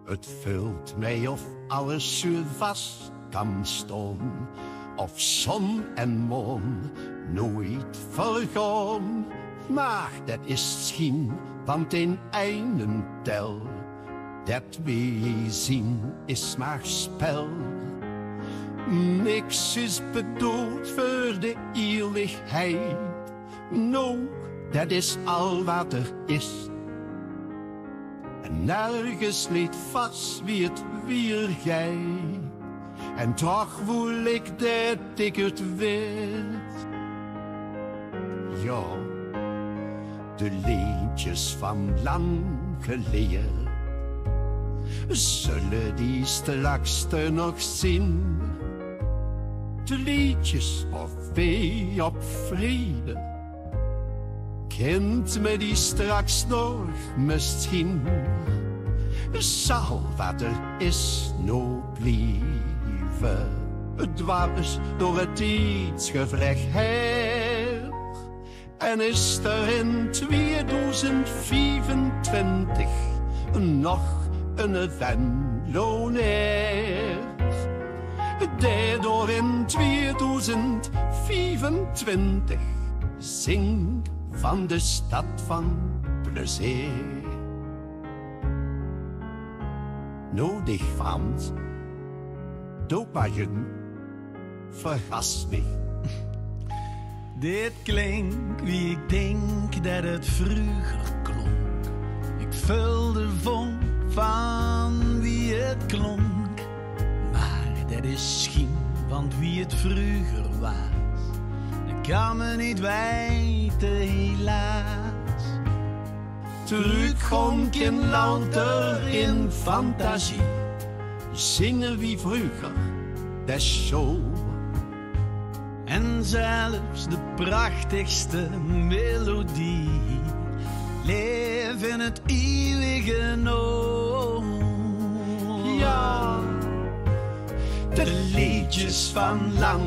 Het vult mij of alles zo vast kan staan, of zon en maan nooit vergaan. Maar dat is schijn van ten einde tel, dat we zien is maar spel. Niks is bedoeld voor de eeuwigheid, no, dat is al wat er is. En nergens ligt vast wie het weer gij, en toch voel ik dat ik het weet. Ja, de liedjes van lang geleden, zullen die straks er nog zien? De liedjes of wee op vrede, kent me die straks nog misschien? Zal wat er is nog blijven, dwars door het tijdsgevricht her. En is er in 2025 nog een Venlonair, daardoor in 2025 zing van de stad van plezier. Nodig Frans, Dopajen, verrast mich. Dit klinkt wie ik denk dat het vroeger klonk. Ik vulde vonk van wie het klonk. Maar dat is schijn, want wie het vroeger was, dat kan me niet weten helaas. Terugkom in louter in fantasie, zingen wie vroeger, dat is zo. En zelfs de prachtigste melodie leeft in het eeuwige nood. Ja, de liedjes van lang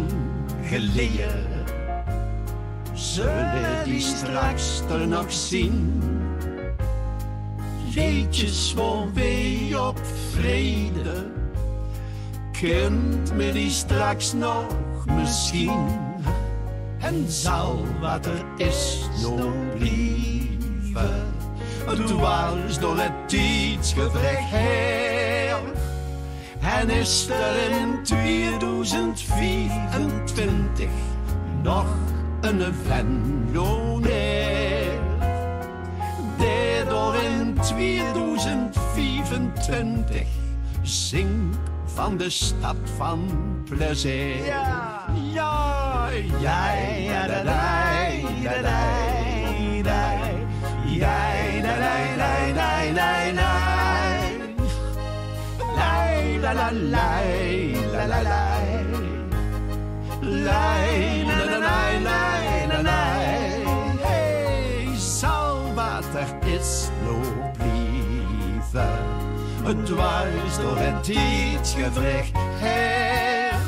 geleden, zullen die straks er nog zien? Liedjes voor wee op vrede, kent me die straks nog misschien? En zal wat er is nog blijven, dwars door het tijdsgevricht her. En is er in 2024 nog een Venlonair, daardoor in 2025 zing van de stad van plezier. Ja, ja, ja, ja, da, da, da, da, da, ja, da, da, da, da, da, da. La la la la la la la la la la la. Hey, zal wat er is nog blijven, dwars door het tijdsgevricht her.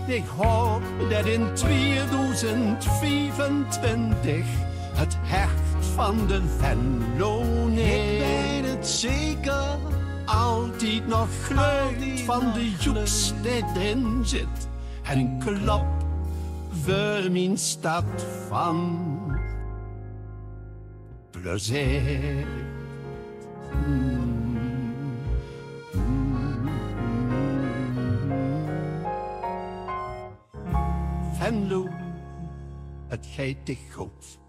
Ik hoop dat in 2025 het hart van de Venlonair, ik weet het zeker, altijd nog geluid van de joeks die erin zit. En klop voor mijn stad van plezier. Venlo, het geit dich goed.